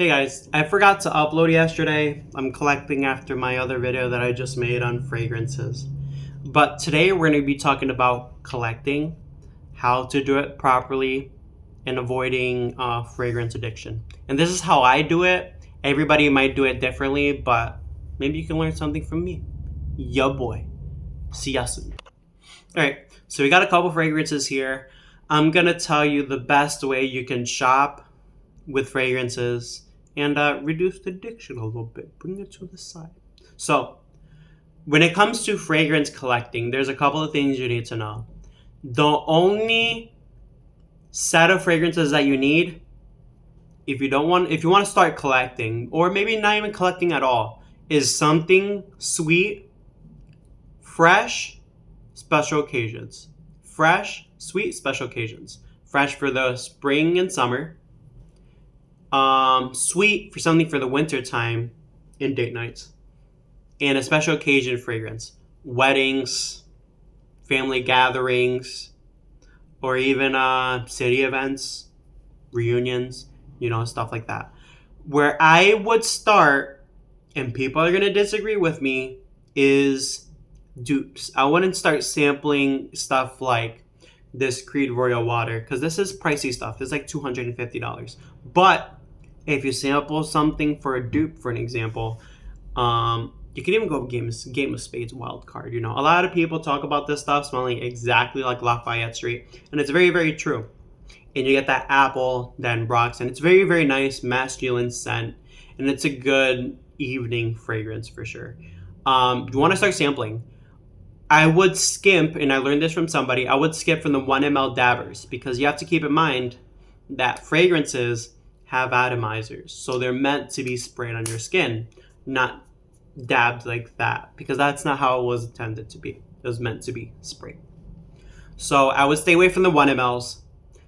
Hey guys, I forgot to upload yesterday. I'm collecting after my other video that I just made on fragrances. But today we're going to be talking about collecting, how to do it properly, and avoiding fragrance addiction. And this is how I do it. Everybody might do it differently, but maybe you can learn something from me. Yo boy. See ya soon. Alright, so we got a couple fragrances here. I'm going to tell you the best way you can shop with fragrances and reduce the addiction a little bit. Bring it to the side. So, when it comes to fragrance collecting, there's a couple of things you need to know. The only set of fragrances that you need, if you want to start collecting, or maybe not even collecting at all, is something sweet, fresh, special occasions. Fresh, sweet, special occasions. Fresh for the spring and summer. Sweet for something for the winter time and date nights. And a special occasion fragrance. Weddings, family gatherings, or even city events, reunions, stuff like that. Where I would start, and people are going to disagree with me, is dupes. I wouldn't start sampling stuff like this Creed Royal Water, because this is pricey stuff. It's like $250. But if you sample something for a dupe, for an example, you can even go Game of Spades wild card. A lot of people talk about this stuff smelling exactly like Lafayette Street, and it's very, very true. And you get that apple, then Brox, and it's very, very nice masculine scent, and it's a good evening fragrance for sure. You want to start sampling. I would skimp, and I learned this from somebody, I would skip from the 1 ml dabbers, because you have to keep in mind that fragrances have atomizers. So they're meant to be sprayed on your skin, not dabbed like that, because that's not how it was intended to be. It was meant to be sprayed. So I would stay away from the 1 mls.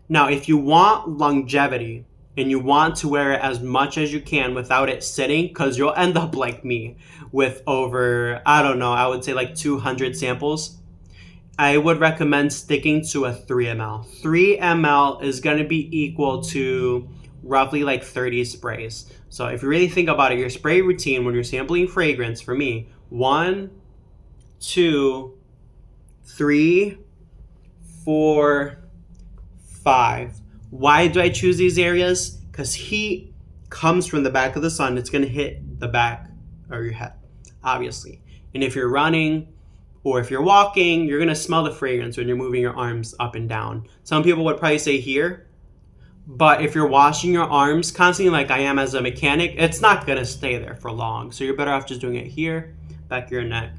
Now, if you want longevity and you want to wear it as much as you can without it sitting, because you'll end up like me with over, I would say like 200 samples, I would recommend sticking to a 3 ml. 3 ml is going to be equal to roughly like 30 sprays. So if you really think about it, your spray routine when you're sampling fragrance, for me, 1, 2, 3, 4, 5. Why do I choose these areas? Because heat comes from the back of the sun. It's going to hit the back of your head, obviously. And if you're running or if you're walking, you're going to smell the fragrance when you're moving your arms up and down. Some people would probably say here, but if you're washing your arms constantly like I am as a mechanic, it's not going to stay there for long. So you're better off just doing it here, back of your neck.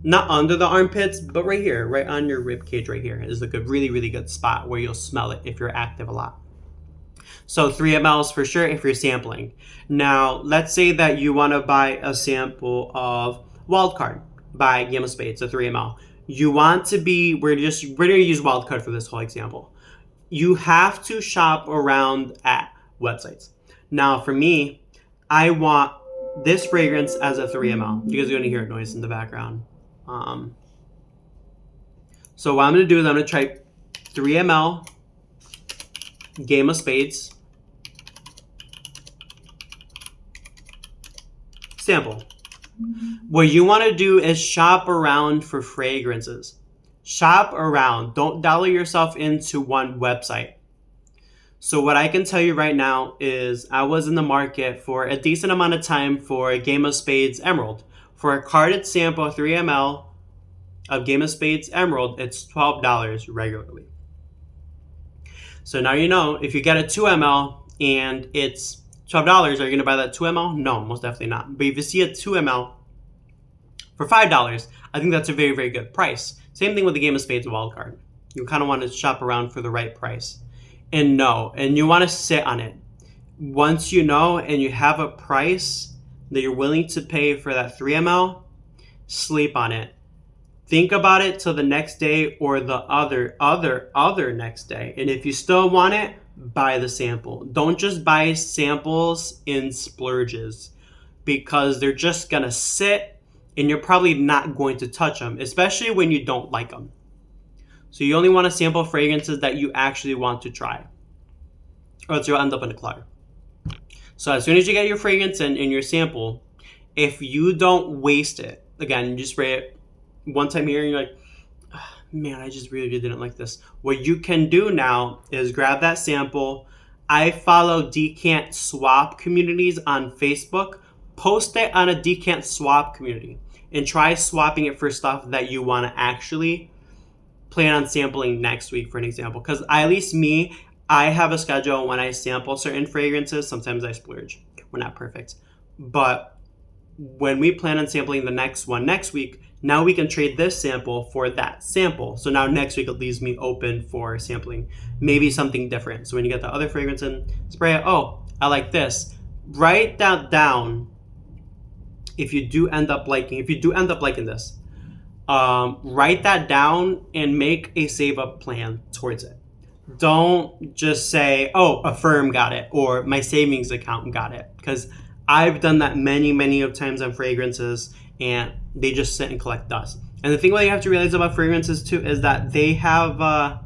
Not under the armpits, but right here, right on your rib cage right here is like a really, really good spot where you'll smell it if you're active a lot. So 3 mls for sure if you're sampling. Now, let's say that you want to buy a sample of Wildcard by Game of Spades, a 3 ml. You want to be, we're going to use Wildcard for this whole example. You have to shop around at websites. Now, for me, I want this fragrance as a 3 ml. You guys are going to hear noise in the background. So what I'm going to do is I'm going to try 3 ml Game of Spades sample. What you want to do is shop around for fragrances. Shop around. Don't dollar yourself into one website. So what I can tell you right now is I was in the market for a decent amount of time for a Game of Spades Emerald. For a carded sample, 3 ml of Game of Spades Emerald, it's $12 regularly. So now you know, if you get a 2 ml and it's $12, are you going to buy that 2 ml? No, most definitely not. But if you see a 2 ml for $5, I think that's a very, very good price. Same thing with the Game of Spades Wildcard. You kind of want to shop around for the right price. And you want to sit on it. Once you know and you have a price that you're willing to pay for that 3 ml, sleep on it. Think about it till the next day or the other next day. And if you still want it, buy the sample. Don't just buy samples in splurges, because they're just going to sit and you're probably not going to touch them, especially when you don't like them. So you only want to sample fragrances that you actually want to try, or else you'll end up in a clutter. So as soon as you get your fragrance in your sample, if you don't waste it, again, you just spray it one time here and you're like, man, I just really didn't like this. What you can do now is grab that sample. I follow decant swap communities on Facebook. Post it on a decant swap community and try swapping it for stuff that you want to actually plan on sampling next week, for an example. Because at least me, I have a schedule when I sample certain fragrances. Sometimes I splurge. We're not perfect. But when we plan on sampling the next one next week, now we can trade this sample for that sample. So now next week it leaves me open for sampling maybe something different. So when you get the other fragrance in, spray it. Oh, I like this. Write that down. If you do end up liking this, write that down and make a save up plan towards it. Don't just say, oh, a firm got it or my savings account got it, because I've done that many of times on fragrances and they just sit and collect dust. And the thing what you have to realize about fragrances too is that they have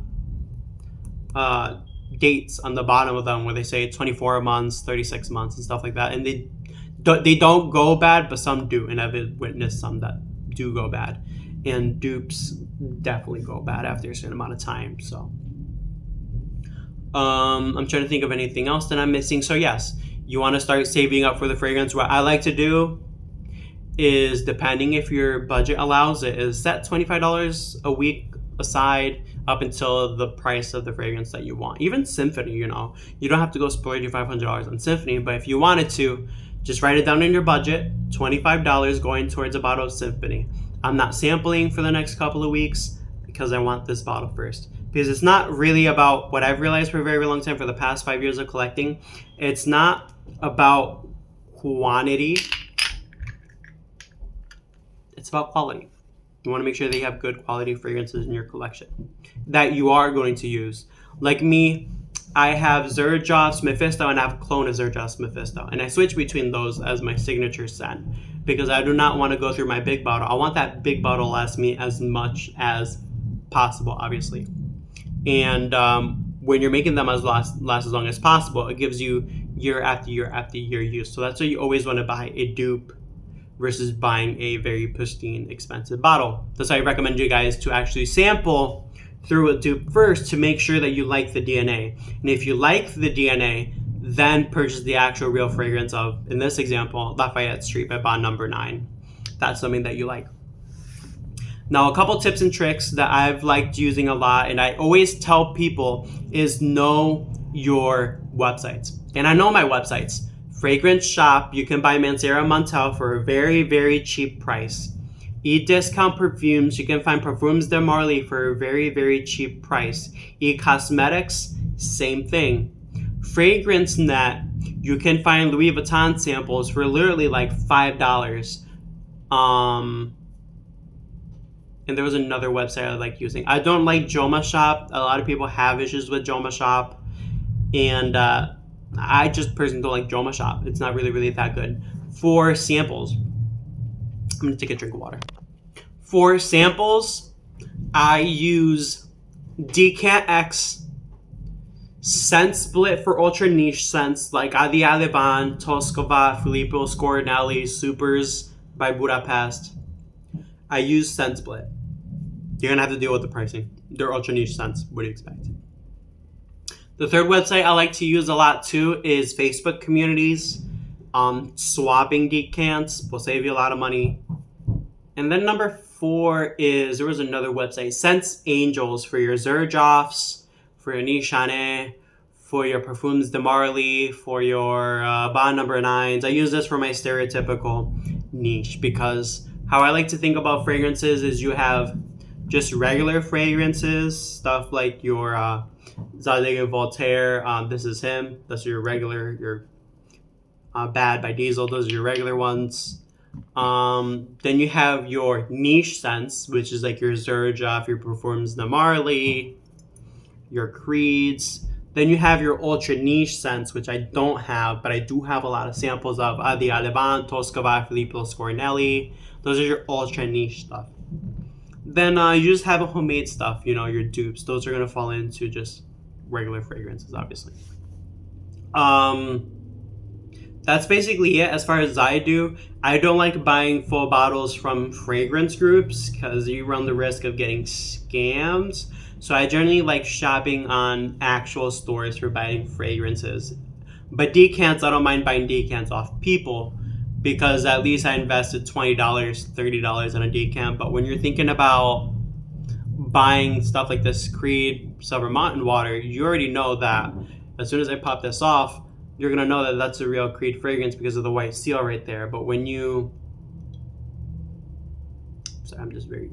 dates on the bottom of them where they say 24 months, 36 months and stuff like that, and they don't go bad, but some do, and I've witnessed some that do go bad, and dupes definitely go bad after a certain amount of time. So I'm trying to think of anything else that I'm missing. So yes, you want to start saving up for the fragrance. What I like to do is, depending if your budget allows it, is set $25 a week aside up until the price of the fragrance that you want. Even Symphony, you don't have to go splurge your $500 on Symphony, but if you wanted to, just write it down in your budget, $25 going towards a bottle of Symphony. I'm not sampling for the next couple of weeks because I want this bottle first. Because it's not really about, what I've realized for a very long time, for the past 5 years of collecting, it's not about quantity, it's about quality. You want to make sure that you have good quality fragrances in your collection that you are going to use. Like me, I have Xerjoff's Mephisto and I have a clone of Xerjoff's Mephisto. And I switch between those as my signature scent because I do not want to go through my big bottle. I want that big bottle to last me as much as possible, obviously. And when you're making them last as long as possible, it gives you year after year after year use. So that's why you always want to buy a dupe versus buying a very pristine, expensive bottle. That's why I recommend you guys to actually sample through a dupe first to make sure that you like the DNA. And if you like the DNA, then purchase the actual real fragrance of, in this example, Lafayette Street by Bond Number 9. That's something that you like. Now, a couple tips and tricks that I've liked using a lot, and I always tell people, is know your websites. And I know my websites. Fragrance Shop, you can buy Mancera Montel for a very cheap price. E-Discount Perfumes, you can find Parfums de Marly for a very cheap price. E-Cosmetics, same thing. Fragrance Net, you can find Louis Vuitton samples for literally like $5. And there was another website I like using. I don't like Joma Shop. A lot of people have issues with Joma Shop. And I just personally don't like Joma Shop. It's not really that good. For samples, I'm going to take a drink of water. For samples, I use Decant X, Scent Split for ultra niche scents like Adi Aliban, Toscova, Filippo Scornelli, Supers by Budapest. I use Scent Split. You're going to have to deal with the pricing. They're ultra niche scents. What do you expect? The third website I like to use a lot too is Facebook communities. Swapping decants will save you a lot of money. And then number 4 is, there was another website, Scents Angels, for your Xerjoffs, for your Nichane, for your Parfums de Marly, for your Bond Number 9s. I use this for my stereotypical niche because how I like to think about fragrances is you have just regular fragrances, stuff like your Zadig and Voltaire, This Is Him, that's your regular, your Bad by Diesel, those are your regular ones. Then you have your niche scents, which is like your Xerjoff, your Parfums de Marly, your Creeds. Then you have your ultra niche scents, which I don't have, but I do have a lot of samples of Adi Aliban, Toscova, Filippo Scornelli. Those are your ultra niche stuff. Then you just have a homemade stuff, your dupes. Those are going to fall into just regular fragrances, obviously. that's basically it as far as I do. I don't like buying full bottles from fragrance groups because you run the risk of getting scammed. So I generally like shopping on actual stores for buying fragrances. But decants, I don't mind buying decants off people because at least I invested $20, $30 in a decant. But when you're thinking about buying stuff like this Creed Silver Mountain water, you already know that as soon as I pop this off, you're going to know that that's a real Creed fragrance because of the white seal right there. But when you... Sorry, I'm just very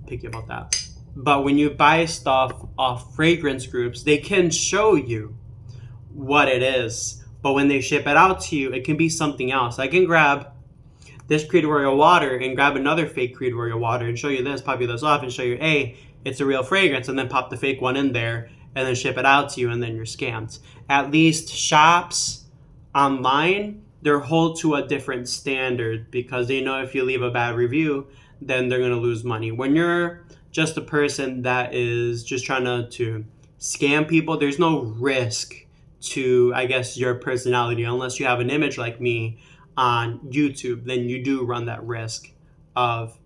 picky about that. But when you buy stuff off fragrance groups, they can show you what it is. But when they ship it out to you, it can be something else. I can grab this Creed Royal water and grab another fake Creed Royal water and show you this, pop you this off and show you, hey, it's a real fragrance, and then pop the fake one in there and then ship it out to you, and then you're scammed. At least shops online, they're held to a different standard because they know if you leave a bad review, then they're going to lose money. When you're just a person that is just trying to scam people, there's no risk to, I guess, your personality. Unless you have an image like me on YouTube, then you do run that risk of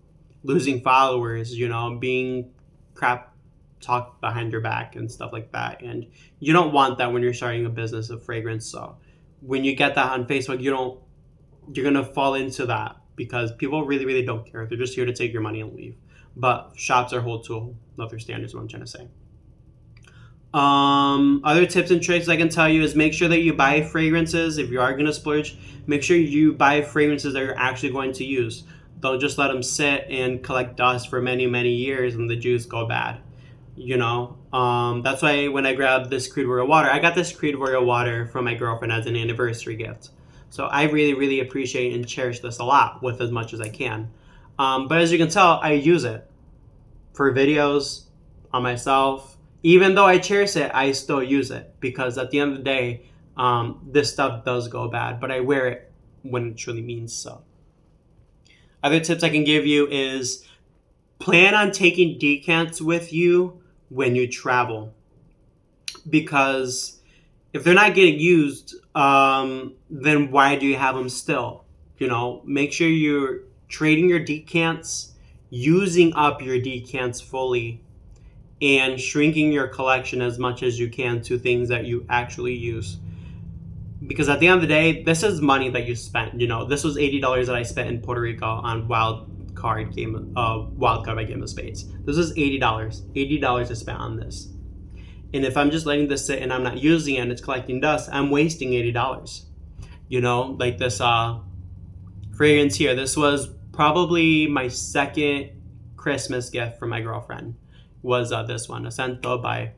losing followers, being crap talk behind your back and stuff like that. And you don't want that when you're starting a business of fragrance. So when you get that on Facebook, you're going to fall into that because people really, really don't care. They're just here to take your money and leave. But shops are held to another standard is what I'm trying to say. Other tips and tricks I can tell you is make sure that you buy fragrances. If you are going to splurge, make sure you buy fragrances that you're actually going to use. Don't just let them sit and collect dust for many, many years and the juice go bad. That's why when I grabbed this Creed Royal water, I got this Creed Royal water from my girlfriend as an anniversary gift. So I really, really appreciate and cherish this a lot with as much as I can. But as you can tell, I use it for videos, on myself. Even though I cherish it, I still use it because at the end of the day, this stuff does go bad, but I wear it when it truly means so. Other tips I can give you is plan on taking decants with you when you travel, because if they're not getting used, then why do you have them still? Make sure you're trading your decants, using up your decants fully, and shrinking your collection as much as you can to things that you actually use. Because at the end of the day, this is money that you spent. This was $80 that I spent in Puerto Rico on wild card by Game of Spades. This is $80. $80 I spent on this. And if I'm just letting this sit and I'm not using it and it's collecting dust, I'm wasting $80. Like this fragrance here. This was probably my second Christmas gift from my girlfriend. Was this one, Acento by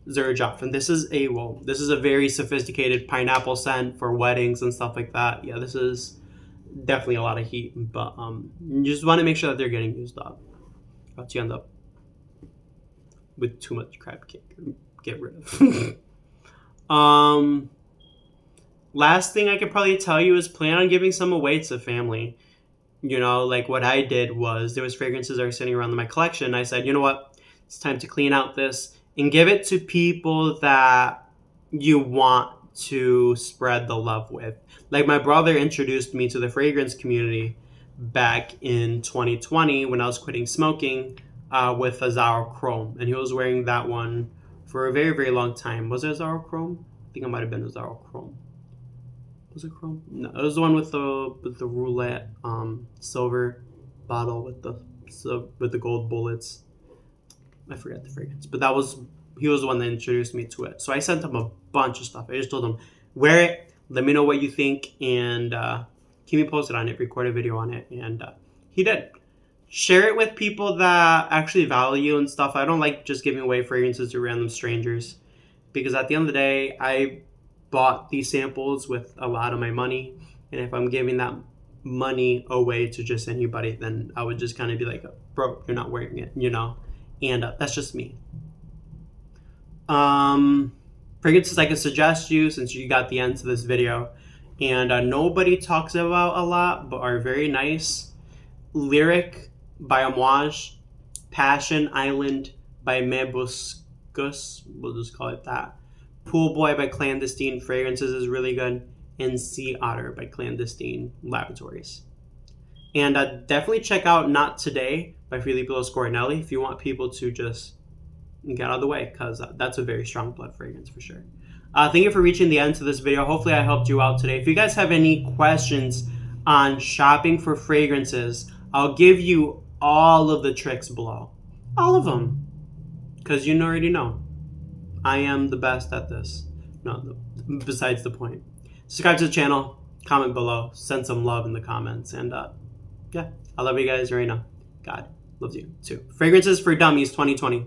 Xerjoff. And this is a very sophisticated pineapple scent for weddings and stuff like that. Yeah, this is definitely a lot of heat, but you just want to make sure that they're getting used up. Else you end up with too much crap you can't get rid of. Last thing I could probably tell you is plan on giving some away to family. Like what I did was there was fragrances that were sitting around in my collection. And I said, you know what? It's time to clean out this and give it to people that you want to spread the love with. Like my brother introduced me to the fragrance community back in 2020 when I was quitting smoking with Azaro Chrome. And he was wearing that one for a very, very long time. Was it Azaro Chrome? I think it might have been Azaro Chrome. Was it Chrome? No, it was the one with the roulette silver bottle with the gold bullets. I forget the fragrance, but he was the one that introduced me to it. So I sent him a bunch of stuff. I just told him, wear it, let me know what you think, and keep me posted on it, record a video on it, and he did. Share it with people that actually value and stuff. I don't like just giving away fragrances to random strangers, because at the end of the day, I bought these samples with a lot of my money, and if I'm giving that money away to just anybody, then I would just kind of be like, bro, you're not wearing it, And that's just me. Fragrances I can suggest you since you got the end to this video, and nobody talks about a lot but are very nice. Lyric by Amouage, Passion Island by Mebuscus, we'll just call it that. Pool Boy by Clandestine Fragrances is really good. and Sea Otter by Clandestine Laboratories. And definitely check out Not Today by Filippo Scorinelli if you want people to just get out of the way, because that's a very strong blood fragrance for sure. Thank you for reaching the end to this video. Hopefully I helped you out today. If you guys have any questions on shopping for fragrances, I'll give you all of the tricks below. All of them. Because you already know. I am the best at this. No, besides the point. Subscribe to the channel. Comment below. Send some love in the comments. And yeah, I love you guys right now. God loves you too. Fragrances for Dummies 2020.